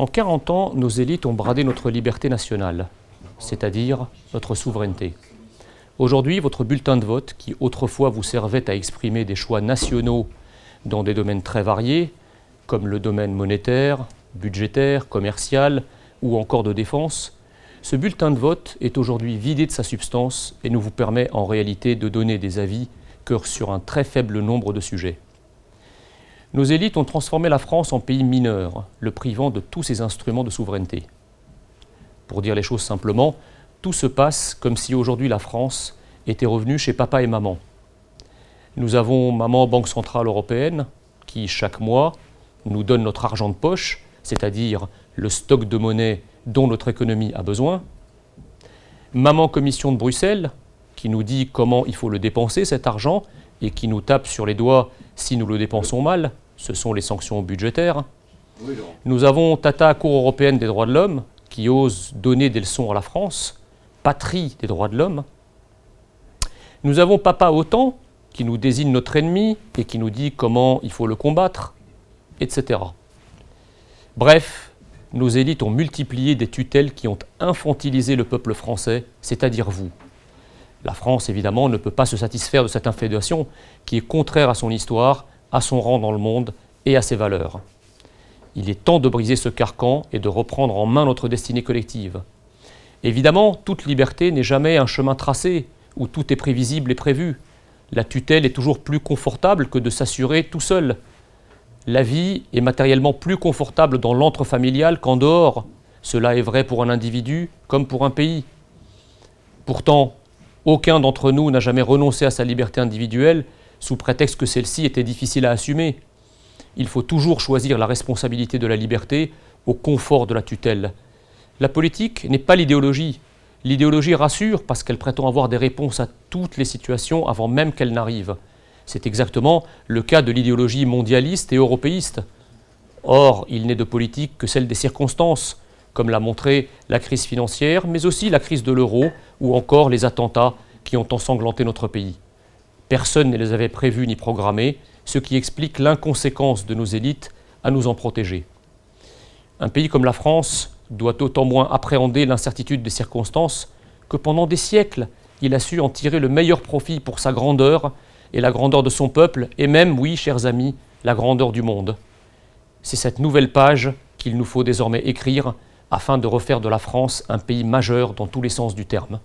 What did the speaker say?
En 40 ans, nos élites ont bradé notre liberté nationale, c'est-à-dire notre souveraineté. Aujourd'hui, votre bulletin de vote, qui autrefois vous servait à exprimer des choix nationaux dans des domaines très variés, comme le domaine monétaire, budgétaire, commercial ou encore de défense, ce bulletin de vote est aujourd'hui vidé de sa substance et ne vous permet en réalité de donner des avis que sur un très faible nombre de sujets. Nos élites ont transformé la France en pays mineur, le privant de tous ses instruments de souveraineté. Pour dire les choses simplement, tout se passe comme si aujourd'hui la France était revenue chez papa et maman. Nous avons maman Banque Centrale Européenne qui, chaque mois, nous donne notre argent de poche, c'est-à-dire le stock de monnaie dont notre économie a besoin. Maman Commission de Bruxelles qui nous dit comment il faut le dépenser cet argent et qui nous tape sur les doigts si nous le dépensons mal, ce sont les sanctions budgétaires. Nous avons Tata Cour européenne des droits de l'homme qui ose donner des leçons à la France, patrie des droits de l'homme. Nous avons Papa OTAN qui nous désigne notre ennemi et qui nous dit comment il faut le combattre, etc. Bref, nos élites ont multiplié des tutelles qui ont infantilisé le peuple français, c'est-à-dire vous. La France, évidemment, ne peut pas se satisfaire de cette inféodation qui est contraire à son histoire, à son rang dans le monde et à ses valeurs. Il est temps de briser ce carcan et de reprendre en main notre destinée collective. Évidemment, toute liberté n'est jamais un chemin tracé où tout est prévisible et prévu. La tutelle est toujours plus confortable que de s'assurer tout seul. La vie est matériellement plus confortable dans l'antre familial qu'en dehors. Cela est vrai pour un individu comme pour un pays. Pourtant, aucun d'entre nous n'a jamais renoncé à sa liberté individuelle sous prétexte que celle-ci était difficile à assumer. Il faut toujours choisir la responsabilité de la liberté au confort de la tutelle. La politique n'est pas l'idéologie. L'idéologie rassure parce qu'elle prétend avoir des réponses à toutes les situations avant même qu'elles n'arrivent. C'est exactement le cas de l'idéologie mondialiste et européiste. Or, il n'est de politique que celle des circonstances, comme l'a montré la crise financière, mais aussi la crise de l'euro ou encore les attentats qui ont ensanglanté notre pays. Personne ne les avait prévus ni programmés, ce qui explique l'inconséquence de nos élites à nous en protéger. Un pays comme la France doit d'autant moins appréhender l'incertitude des circonstances que pendant des siècles, il a su en tirer le meilleur profit pour sa grandeur et la grandeur de son peuple, et même, oui, chers amis, la grandeur du monde. C'est cette nouvelle page qu'il nous faut désormais écrire afin de refaire de la France un pays majeur dans tous les sens du terme.